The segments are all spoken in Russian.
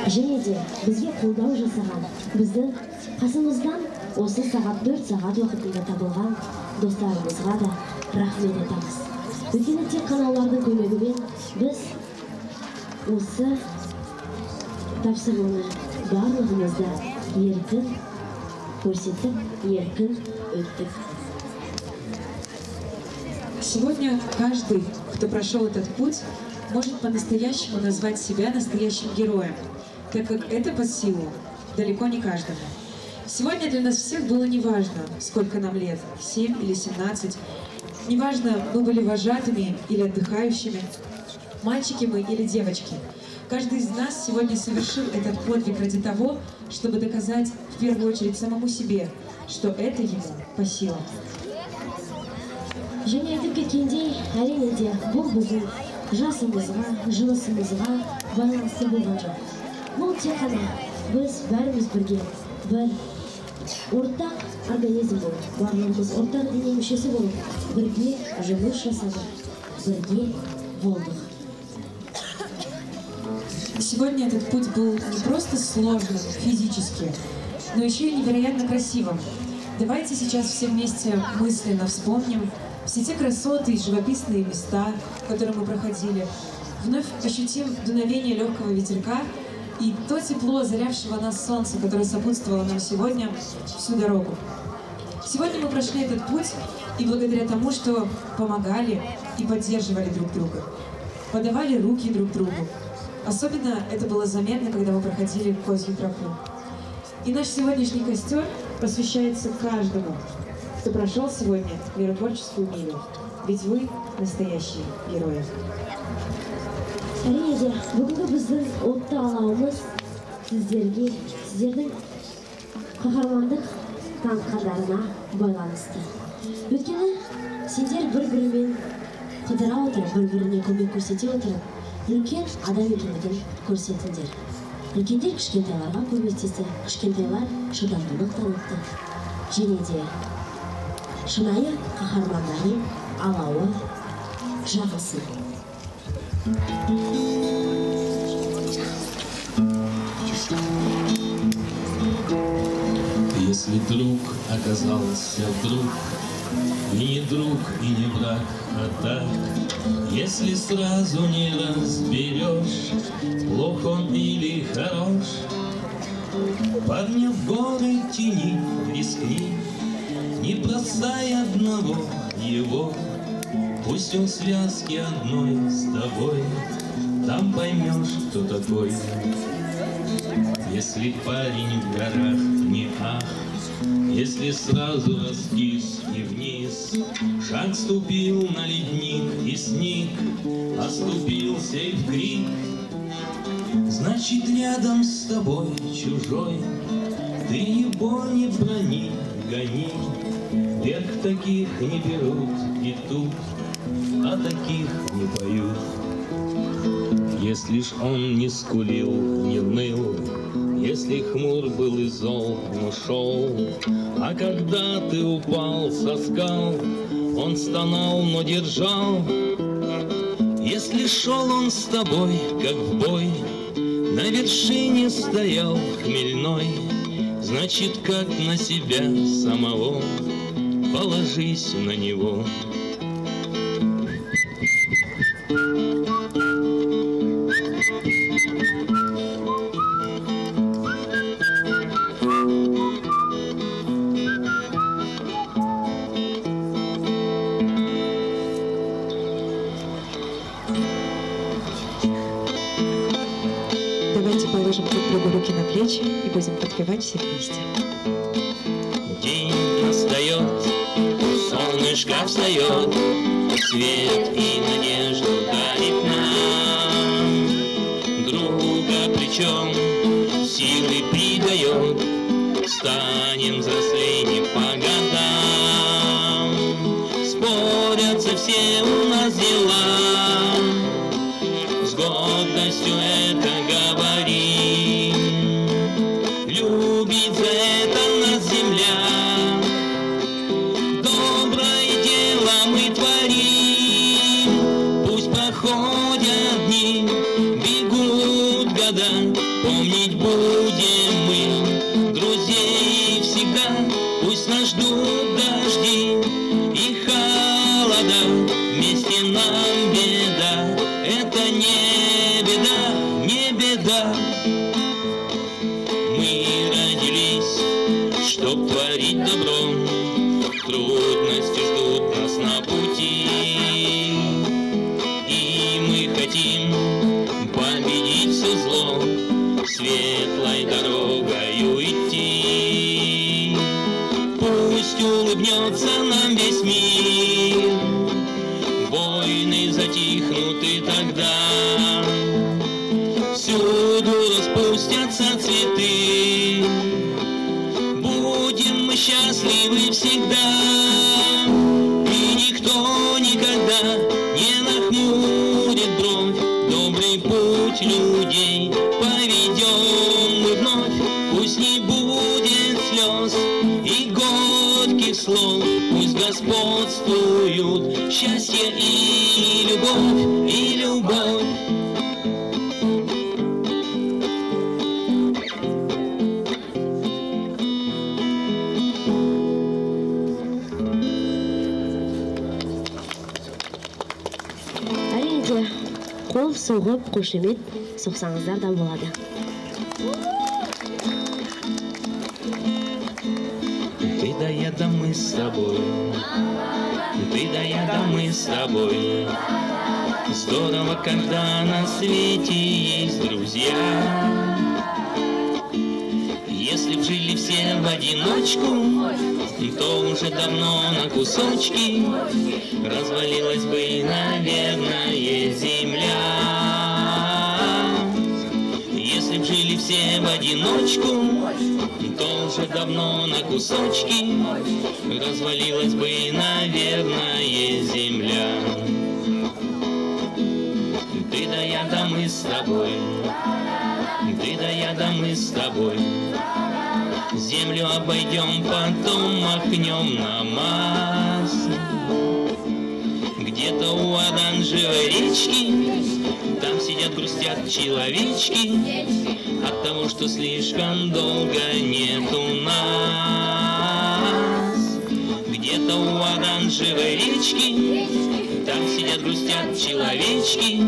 Және де бізге қолдау жасаған, біздің қасымыздан осы сағат 4 сағат уақытында табылған достарымызға да рахмет айтамыз. Өйткені тек қана олардың көмегімен біз осы тапсырманы барлығымызда еркін көрсетіп, еркін өттік. Сегодня каждый, кто прошел этот путь, может по-настоящему назвать себя настоящим героем, так как это под силу далеко не каждому. Сегодня для нас всех было неважно, сколько нам лет, 7 или 17, неважно, мы были вожатыми или отдыхающими, мальчики мы или девочки. Каждый из нас сегодня совершил этот подвиг ради того, чтобы доказать в первую очередь самому себе, что это ему по силам. Және айтып кеткендей, әрине де бұл біздің жасымызға, жылысымызға байланысты болған жоқ. Бұл тек қана біз бәріміз бірге, бір ортақ организм болып, барлығымыз ортақ дене мүшесі болып, бірге жұмыс жасадық, бірге болдық. Сегодня этот путь был не просто сложным физически, но еще и невероятно красивым. Давайте сейчас все вместе мысленно вспомним все те красоты и живописные места, которые мы проходили. Вновь ощутим дуновение легкого ветерка и то тепло озарявшего нас солнца, которое сопутствовало нам сегодня всю дорогу. Сегодня мы прошли этот путь и благодаря тому, что помогали и поддерживали друг друга, подавали руки друг другу. Особенно это было заметно, когда мы проходили Козью тропу. И наш сегодняшний костер посвящается каждому, кто прошел сегодня миротворческую милю. Ведь вы настоящие герои. Әрине де, бүгінгі біздің отты алауымыз сіздердің қаһармандық танытқандарына байланысты. Өйткені сендер бір-бірімен қыдыра отырып, бір-біріне көмек көрсете отырып, үлкен адам екендігін көрсетіңдер. Үлкендер кішкентайларға көмектесті, кішкентайлар шыдамдылық танытты. Және де шынайы қаһармандардың алауы жағылсын. Если друг оказался вдруг, и не друг, и не враг, а так, если сразу не разберешь, плох он или хорош, парня в горы тяни, рискни, не бросай одного его, пусть он в связке одной с тобой, там поймешь, кто такой. Если парень в горах не ах, если сразу раскис и вниз, шаг ступил на ледник и сник, оступился и в крик, значит рядом с тобой чужой, ты его не брони, гони, вверх таких не берут и тут, а таких не поют. Если ж он не скулил, не ныл, если хмур был и зол, но шел, а когда ты упал со скал, он стонал, но держал. Если шел он с тобой, как в бой, на вершине стоял хмельной, значит, как на себя самого, положись на него. Давайте положим друг другу руки на плечи и будем подпевать все вместе. День настает, солнышко встает, свет и надежду дарит нам. Друга плечом силы придает, станем взрослей не по годам. Спорятся все у нас дела, с гордостью это говорим. Любить за это нас земля, доброе дело мы творим. Пусть проходят дни, бегут года, всегда, помнить будем мы друзей всегда. Пусть нас ждут дожди и холода, вместе нам беда, это не беда, не беда. Мы родились, чтоб творить добро, трудности ждут нас на пути, и мы хотим победить все зло, светлой дорогою идти. Пусть улыбнется нам весь мир, войны затихнут, и тогда всюду распустятся цветы. Будем мы счастливы всегда, и никто никогда не нахмурит бровь. Добрый путь людей поведем мы вновь. Пусть не будет слез и горьких слов, пусть господствуют счастье и любовь, и любовь. Қол соғып қошемет соқсаңыздар да болады. Ты да я да мы с тобой, ты да я да мы с тобой. Здорово, когда на свете есть друзья. Если б жили все в одиночку, то уже давно на кусочки развалилась бы, наверное, земля. Если б жили все в одиночку, то уже давно на кусочки развалилась бы, наверное, земля. Ты да я да мы с тобой, ты да я да мы с тобой. Землю обойдем, потом махнем на Марс. Где-то у оранжевой речки там сидят, грустят человечки от того, что слишком долго нету нас. Где-то у оранжевой речки там сидят, грустят человечки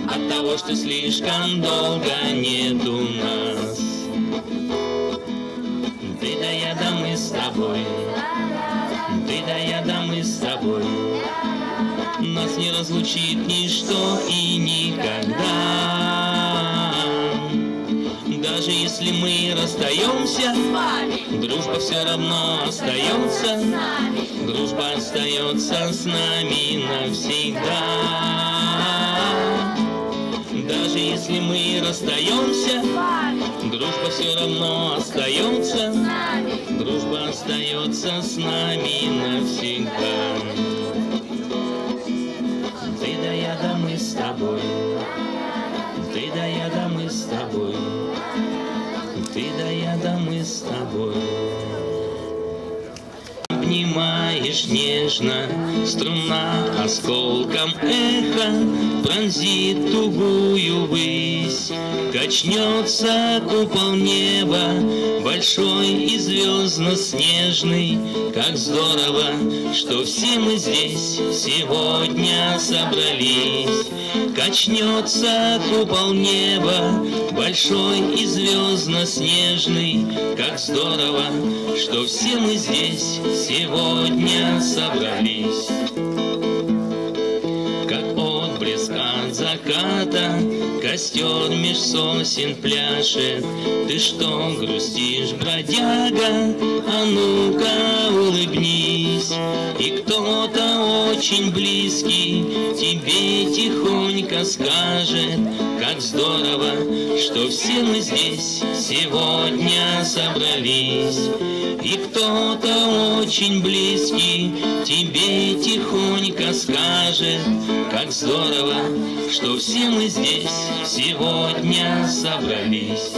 от того, что слишком долго нету нас. Ты да я да мы с тобой, ты да я да мы с тобой. Нас не разлучит ничто и никогда. Даже если мы расстаемся, дружба все равно остается. Дружба остается с нами навсегда. Даже если мы расстаемся, дружба все равно остается. Дружба остается с нами навсегда. Ты да я да мы с тобой, ты да я да мы с тобой, ты да я да мы с тобой. Обнимаешь нежно, струна осколком эха пронзит тугую высь. Качнется купол неба, большой и звездно-снежный. Как здорово, что все мы здесь сегодня собрались. Качнется купол неба, большой и звездно-снежный. Как здорово, что все мы здесь сегодня собрались. Как отблеск от заката костер меж сосен пляшет. Ты что грустишь, бродяга? А ну-ка улыбнись. И кто-то очень близкий тебе тихонько скажет: как здорово, что все мы здесь сегодня собрались. И кто-то очень близкий тебе тихонько скажет: как здорово, что все мы здесь сегодня собрались.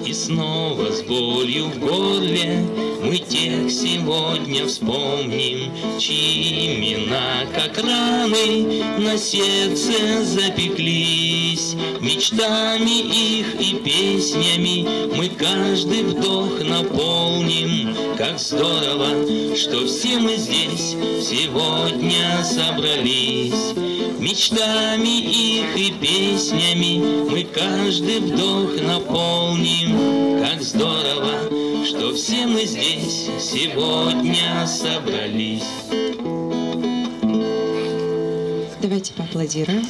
И снова с болью в горле мы тех сегодня вспомним, чьи имена, как раны, на сердце запеклись. Мечтами их и песнями мы каждый вдох наполним. Как здорово, что все мы здесь сегодня собрались. Мечтами их и песнями мы каждый вдох наполним. Как здорово, что все мы здесь сегодня собрались. Давайте поаплодируем.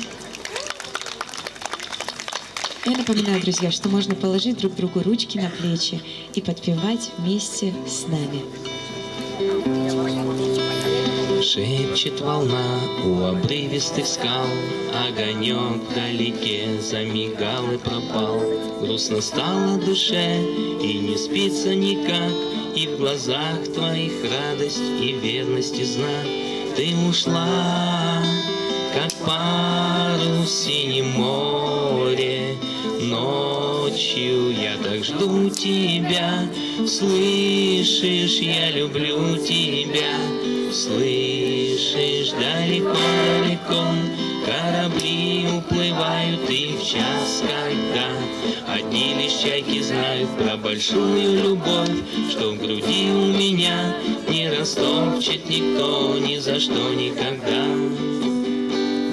Я напоминаю, друзья, что можно положить друг другу ручки на плечи и подпевать вместе с нами. Шепчет волна у обрывистых скал, огонек вдалеке замигал и пропал. Грустно стало душе, и не спится никак, и в глазах твоих радость и верность и знак. Ты ушла, как парус в синем море. Ночью я так жду тебя, слышишь, я люблю тебя. Слышишь, далеко-далеко корабли уплывают, и в час, когда одни лишь чайки знают про большую любовь, что в груди у меня не растопчет никто ни за что никогда.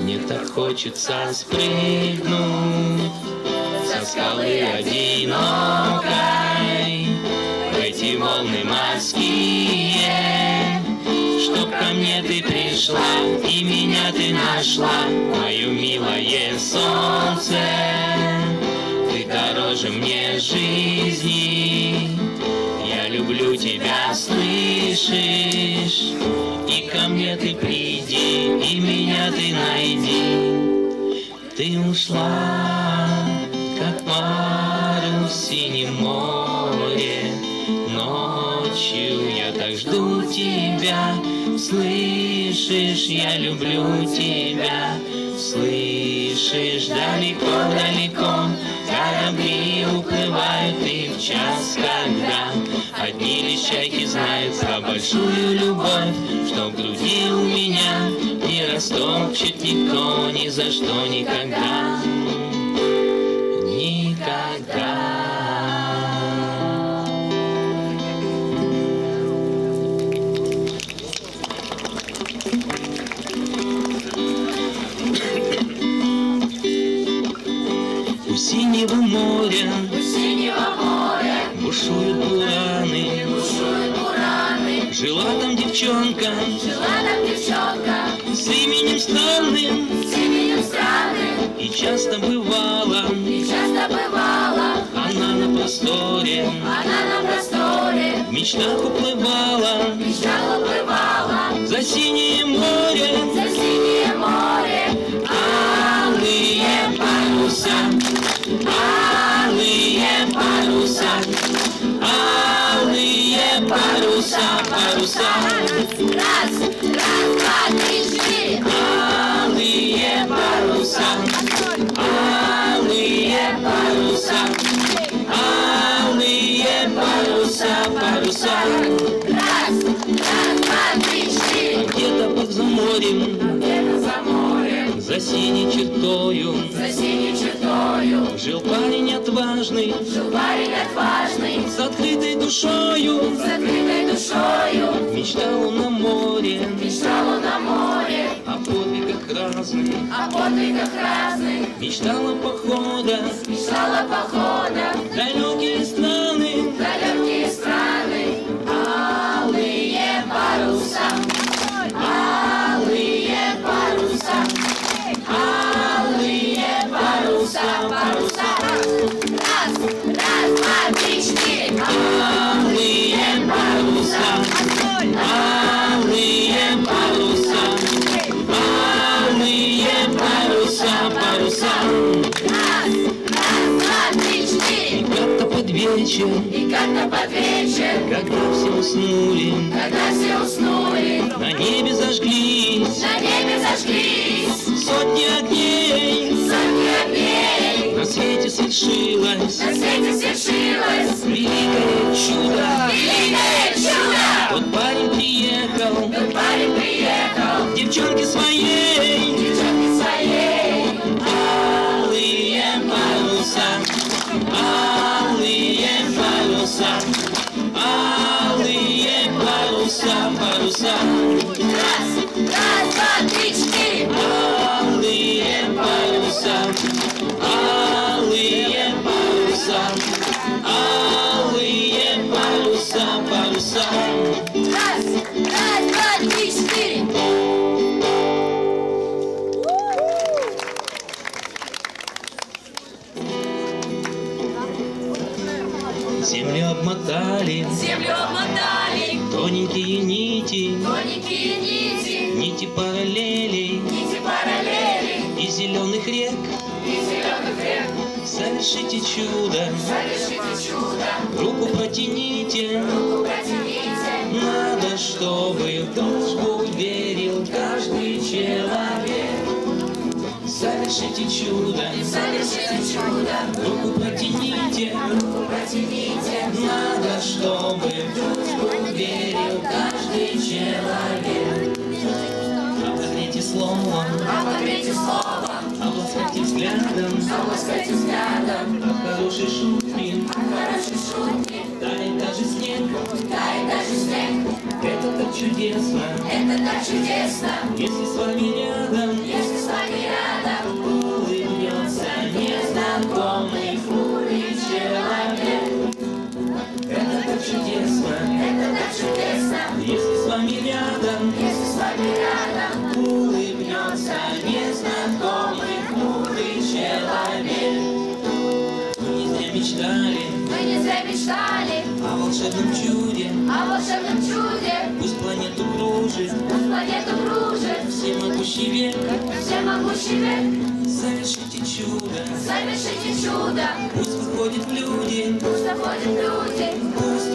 Мне так хочется спрыгнуть со скалы одинокой в эти волны морские, чтоб ко мне ты пришла и меня ты нашла, мое милое солнце. Ты дороже мне жизни, я люблю тебя, слышишь? И ко мне ты приди, и меня ты найди. Ты ушла, как парус в синем море. Ночью я так жду тебя, слышишь, я люблю тебя. Слышишь, далеко-далеко корабли уплывают, и в час, когда одни лишь чайки знают про большую любовь, что в груди у меня не растопчет никто ни за что никогда. Никогда. У синего моря бушуют бураны. Жила там девчонка с именем странным, и часто бывала она на просторе, в мечтах уплывала за синее море, алые паруса, алые паруса, алые паруса, паруса. Раз, два, три, четыре. Алые паруса, алые паруса, алые паруса, паруса. Раз, два, три, четыре. Где-то под заморьем, за синей чертою, жил парень отважный, с открытой душою, мечтал он на море, о подвигах разных, мечтал о походах, далекие страны, алые паруса, алые паруса, алые паруса, паруса. Раз, два, три, четыре. алые паруса, алые паруса, алые паруса, паруса. Раз, два, три, четыре. И как-то под вечер, когда все уснули, на небе зажглись сотни огней, на свете свершилось великое чудо. Великое чудо! Тот парень приехал К девчонке своей. девчонке своей. Алые паруса, алые паруса, алые паруса, паруса. Раз, два, три, четыре. Алые паруса, алые паруса, алые паруса, паруса. Раз, два, три, четыре. Землю обмотали Землю обмотали тоненькие нити, тоненькие нити, нити параллелей нити параллели и зеленых рек. и зеленых рек. Совершите чудо, Совершите чудо, руку протяните. руку протяните. Надо, чтобы в дружбу верил каждый человек. Совершите чудо, Совершите чудо, руку протяните. руку протяните. Надо, чтобы в дружбу верил каждый человек. Обогрейте словом, Обогрейте словом, обласкайте взглядом, обласкайте взглядом. от хорошей шутки Хорошей шутки, тает даже снег. тает даже снег. Это так чудесно, Это так чудесно, если с вами рядом если с вами рядом улыбнется незнакомый хмурый человек. Это так чудесно, Это так чудесно, если с вами рядом если с вами рядом улыбнется незнакомый хмурый человек. Мы не зря мечтали Мы не зря мечтали о волшебном чуде. о волшебном чуде. Пусть планету кружит Пусть планету кружит всемогущий век. всемогущий век. Совершите чудо, Совершите чудо, пусть выходят люди, пусть заходят люди. пусть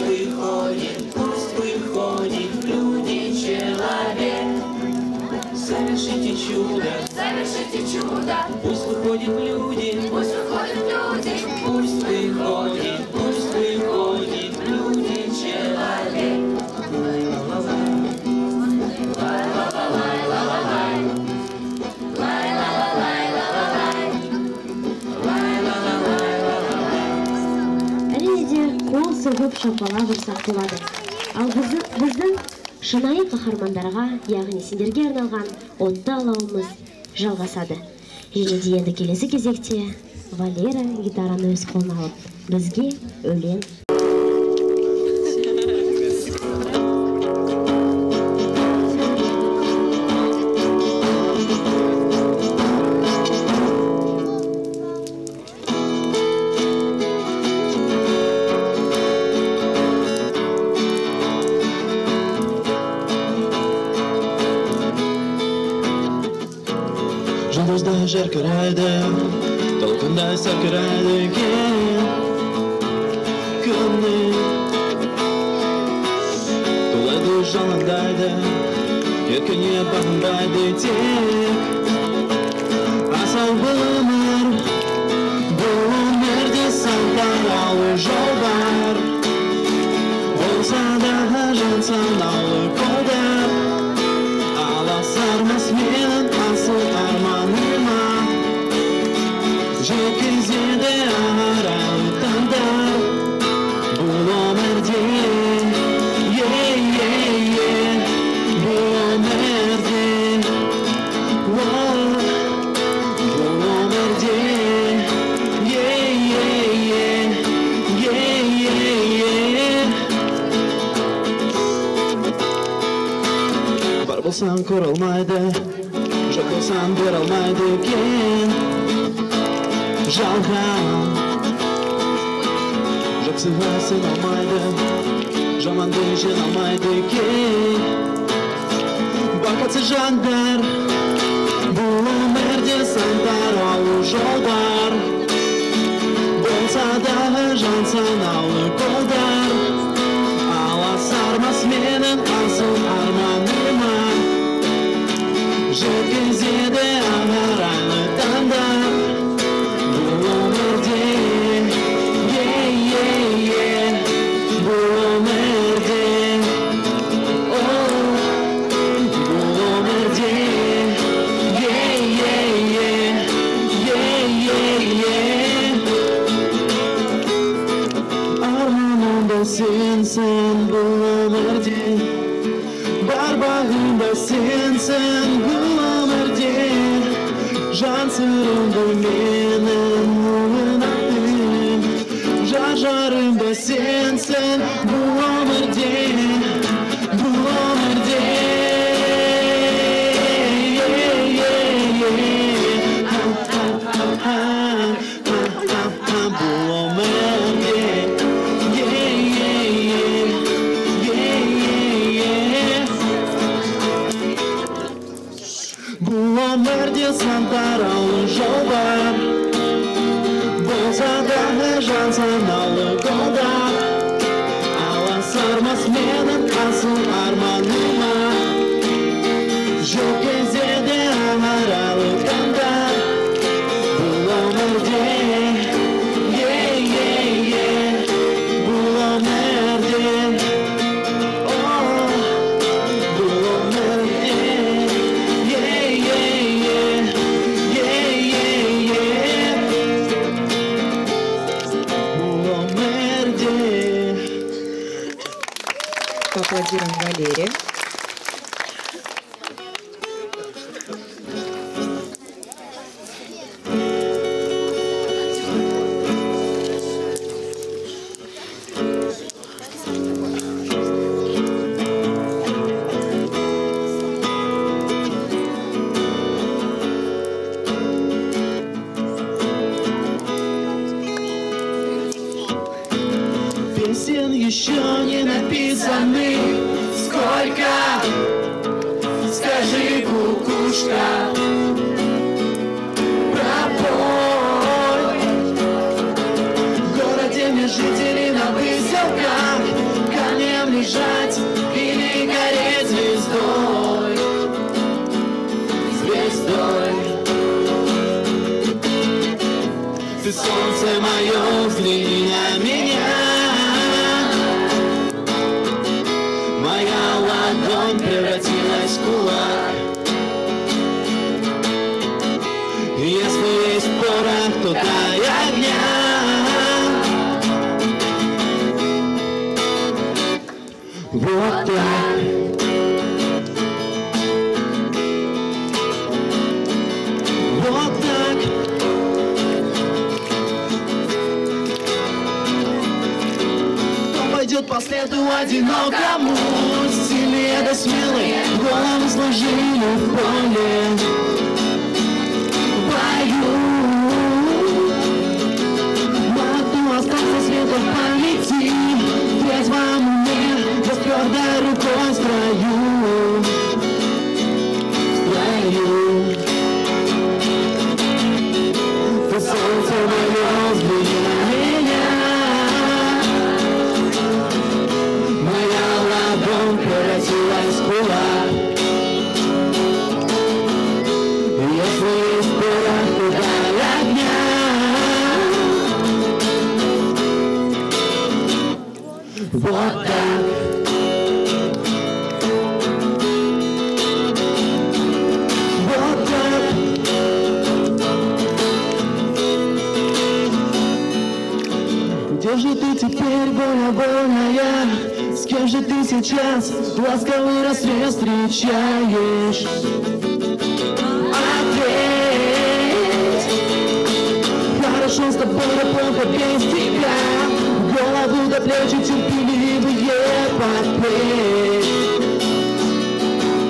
выходит люди человек. Совершите чудо, Совершите чудо, пусть выходят люди, пусть выходят люди. пусть выходит люди человек. Әрине де қол соғып шапалақ ұрсақ болады. Ал біздің шынайы қаһармандарға, яғни сендерге арналған отты алауымыз жалғасады. Және де енді келесі кезекте Валера гитараны өз қолына алып, бізге өлең. Жұлдыздай жарқырайды, толқындай сарқырайды екен күннен. Толайды жалындайды, еркіне бағынбайды тек. Асау бұл өмірде сан тараулы жолдар. Болса да жан санаулы қолдар. Аласармас менің асыл арманыма, жеткізеді арайлы таңдар. Бұл өмірде, бұл өмірде, бұл өмірде, бар болсаң көре алмайды, жоқ болсаң көре алмайды екен жалған. Жақсыға сене алмайды, жаманды жеңе алмайды екен бақытсыз жандар. Бұл өмірде сан тараулы жолдар. Болса дағы жан санаулы қолдар. Аласармас менің асыл арманыма, жеткізеді арайлы таңдар. Бұл өмірде, сенсен бұл өмірде, бар бағымда сенсен бұл өмірде, жан сырымды менің ойнаттың, жар-жарымда сенсен бұл өмірде, бұл өмірде. Бұл өмірде сан тараулы жол бар, болса дағы жан санаулы қолдар, аласармас менің асыл арманыма, жоқ кезде де аңыралы таңдар. Бұл өмірде, бұл өмірде, бұл өмірде. Поаплодируем Валерии. Песен еще не написаны, сколько, скажи, кукушка, пропой. В городе мне жители на выселках, камнем лежать или гореть звездой, звездой. Ты солнце мое, взгляни на меня. Моя ладонь превратилась в кулак. Если есть порох, то дай огня. Вот так. Вот так. Пойдет по следу одинокому, сильнее да смелый, голову сложили в поле. Бою, могу остаться светом в памяти, в трезвом уме, да с твердой рукой в строю, в строю. Ты солнце мое, взгляни на меня. Превратилась в кулак. Если есть порох, то дай огня. Вот так. Вот так. Где же ты теперь, больная? С кем же ты сейчас ласковый рассвет встречаешь? Ответь. Хорошо с тобой, но плохо без тебя. Голову до плеч терпеливые подпеть.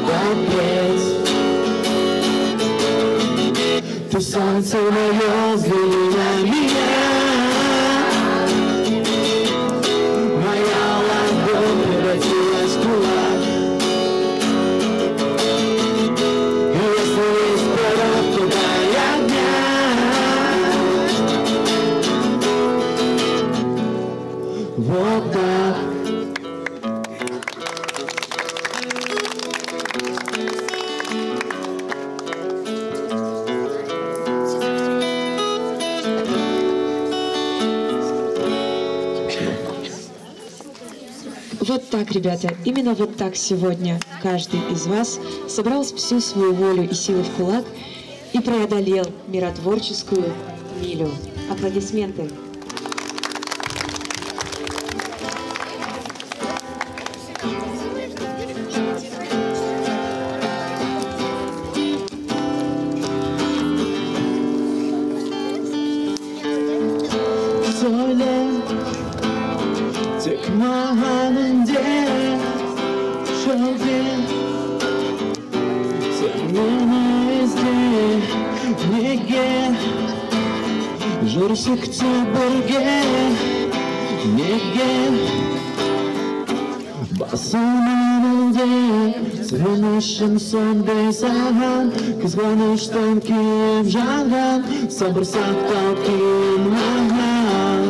Подпеть. Ты солнце мое, взгляни на меня. Превратилась в кулак. Если есть порох, то дай огня. Вот так. Вот так, ребята, именно вот так сегодня каждый из вас собрал всю свою волю и силу в кулак и преодолел миротворческую милю. Аплодисменты. söyle, tek halinde çölde. Sen beni izle, nege журсыкты бірге, неге басымның әлде сүйінішім сөнбей саған, қызғаныштан күйіп жанған, сабыр сақтау кейін маған.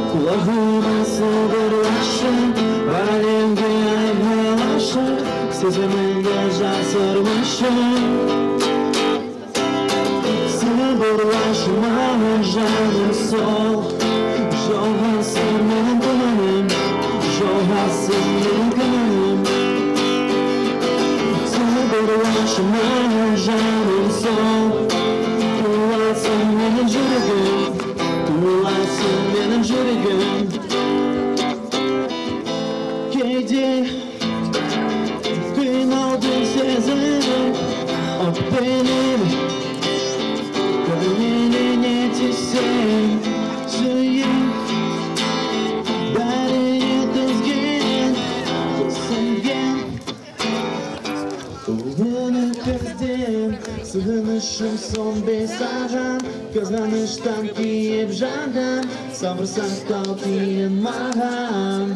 Құлағыма сыбырлашы, әлемге айналашы, сезіміңді жасырмашы. Сыбырлашы маған жаным сол, жолғасың менің күнім, жолғасың менің күнім. Сыбырлашы маған жаным сол, туласың менің жүрегім, туласың менің жүрегім. Кейде қиналдың сезімім, өкпелеймін. Көңіліне тисең сүйем, бәріне түзген, түсінген. Өмірі көзден, сағынышым сөнбей саған, қызғаныштан күйіп жанған, сабыр сақтау қиын маған.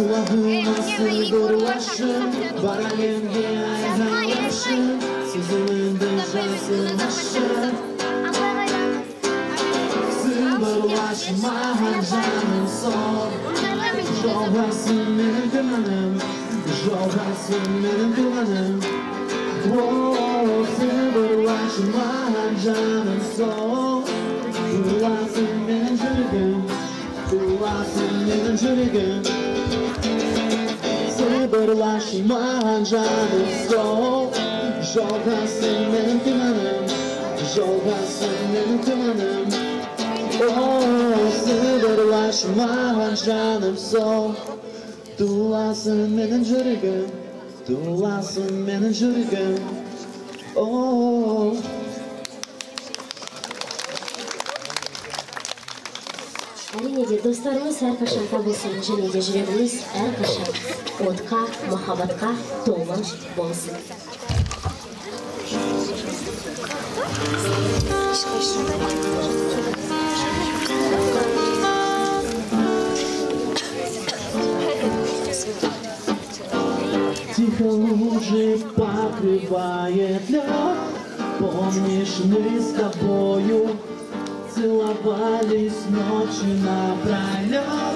Құлағыма сыбырлашы, бар әлемге айналашы, сезіміңді жасырмашы. Сыбырлашы маған жаным сол, жолғасың менің күнім, жолғасың менің күнім. Сыбырлашы маған жаным сол, туласың менің жүрегім, туласың менің жүрегім. Сыбырлашы маған жаным сол, жолғасың менің күнім, жолғасың менің күнім. Сыбырлашы маған жаным сол, туласың менің жүрегім, туласың менің жүрегім. Әрине де достарымыз әрқашан табылсын, және де жүрегіміз әрқашан отқа, махаббатқа толы болсын. Тихо лужи покрывает лед, помнишь, мы с тобою целовались ночью напролет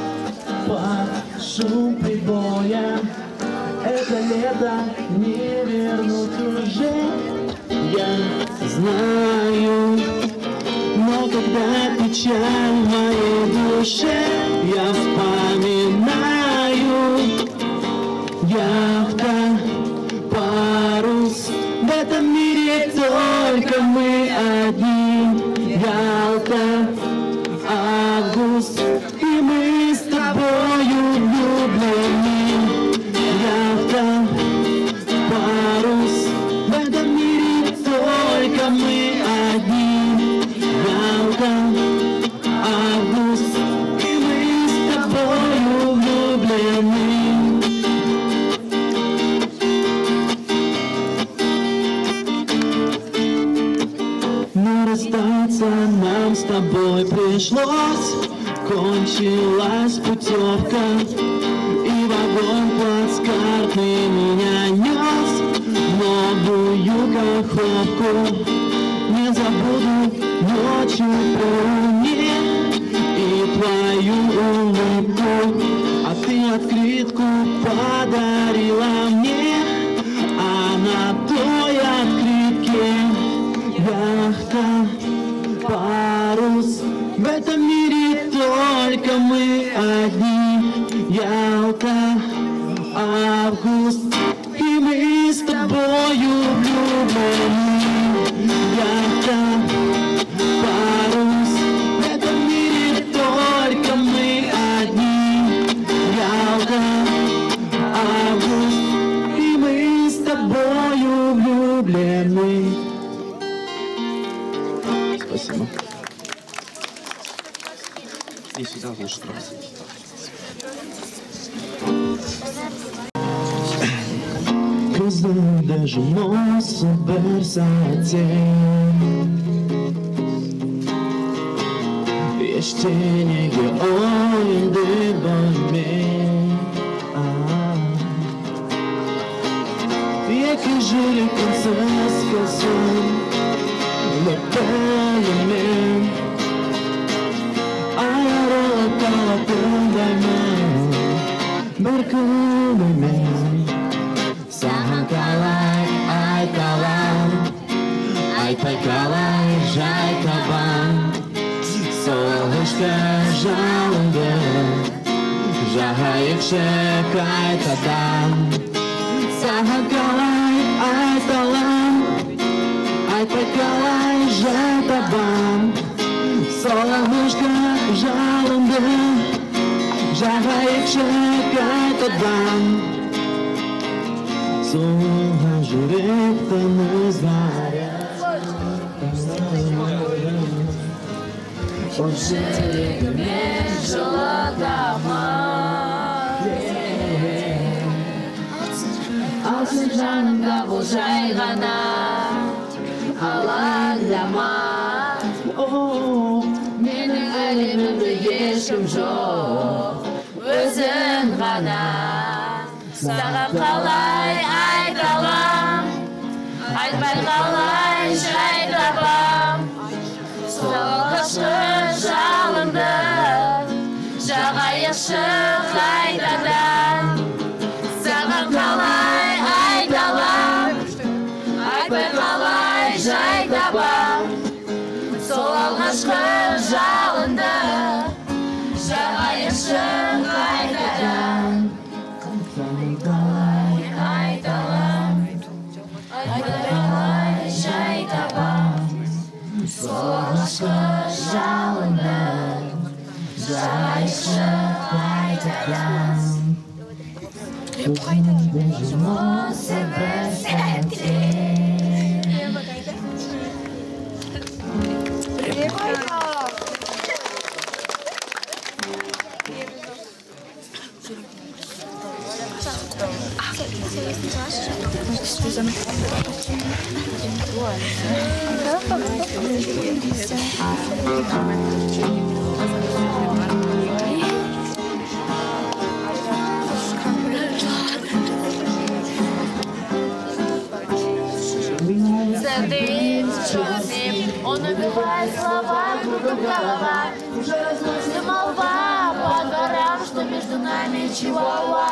под шум прибоя. Это лето не вернуть уже, я знаю. Но когда печаль в моей душе, я вспоминаю. Яхта, парус, в этом мире только мы одни. Ялта, август, и мы с тобою влюблены. Яхта, парус, в этом мире только мы одни. Ялта, август, и мы с тобою влюблены. Расстаться нам с тобой пришлось, кончилась путевка, и вагон плацкартный меня нес в новую каховку. Не забуду ночью по луне и твою улыбку, а ты открытку подарила мне, а на той открытке яхта, парус, в этом мире только мы одни. Ялта, август, и мы с тобою влюблены. Яхта, парус, в этом мире только мы одни. Ялта, август, и мы с тобою влюблены. Спасибо. И сюда лучше трогать. Даже моsu bersate Yeştenege oyundu bölme Yakıcılık konsas kalsın Löpelemem Ayarılıp kalatındayım Berkılmemem Sahan kalay, ay kalam Ay pay kalay, jay taban Soğuşta жалынды Жағайықшы қайтадан Sahan kalay, ay kalam Ay pay kalay, jay taban Soğuşta жалынды Жағайықшы қайтадан Soğuğa yürekten ızlara O yüreğime жылатама Алсын жанымда бұл жай ғана Алаңдама Менің әлемімде ешкім жоқ Өзің ғана Саған қалай айталам Айтпай қалай жай табам Сол алғашқы жалынды Жағайықшы қайтадан Саған қалай айталам Айтпай қалай жай табам Сол алғашқы жалынды Жағайықшы қайтадан Солнышко жалынды Жағайықшы қайтадан Осы бір сәтте Садым черным, он убивает слова, кругом голова. Уже разносится молва по дворам, что между нами чивауа.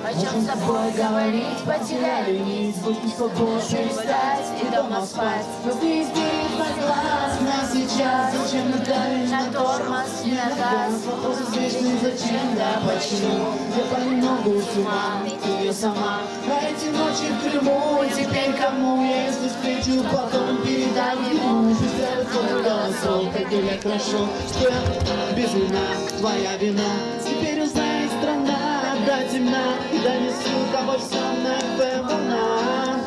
О чем с тобой говорить, потеряли нить, будь не свободно перестать и дома спать. Но ты изберешь глаз на сейчас, зачем надавить на тормоз и на газ? Вопрос извечный, зачем, да почему? Я понемногу с ума, ты ее сама. А эти ночи в Крыму, теперь кому? Я если встречу, потом передам ему. Пусть это твой голосок, как электрошок, что я без вина, твоя вина. Теперь узнает страна. До темна, и донесу тобой все на волна.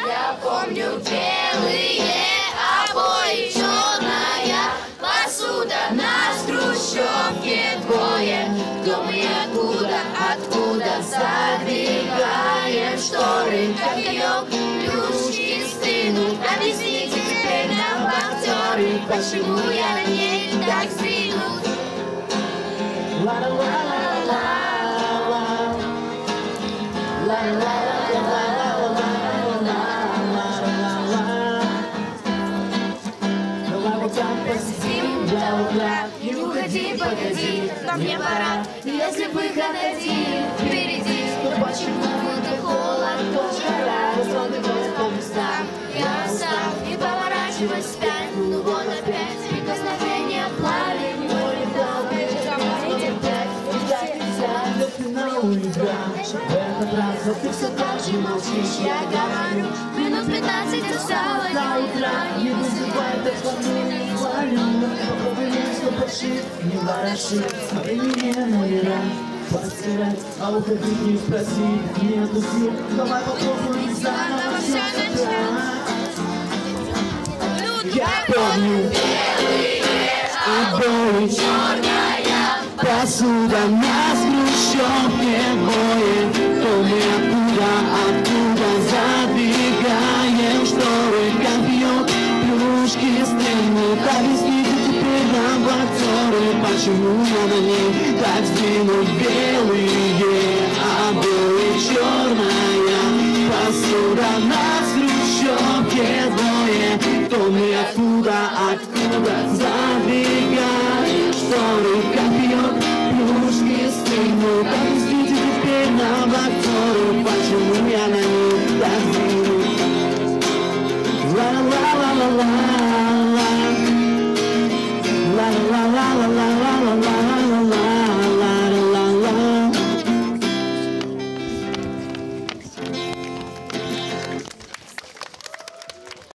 Я помню белые обои, черная посуда, нас в хрущевке двое. Кто мы и откуда задвигаем шторы, как конек, плюшки стынут. Объясните теперь нам, актеры, почему я на ней так сдвинут. La la la la la la la la Посидим до утра, и уходи, погоди, нам не пора. Если выход один впереди, то почему ты холод, то жара, раскладывай по местам. Я устал и поворачивай вспять, ну вот опять прикосновение пламени, море долго, заморите опять, ждать нельзя. В этот раз ты все так же молчишь, Я говорю, минут 15 осталось до утра. не вызывай так волнует пламя. Попробуй что пошить, не вороши, времени номера постирать, а уходить не спроси, нету сил. Давай попробуем заново все начать. ловлю. Обои, посуда на хрущевке бои. То мы откуда задвигаем шторы, как бьет плюшки стрельны. Объясните теперь нам актеры, почему на ней так сдвинут белые обои, черная посуда на хрущевке двое. То мы откуда задвигаем шторы, как бьет плюшки стрельны. Объясните теперь нам актеры, почему я на ней так сдвинут. Ла-ла-ла-ла-ла.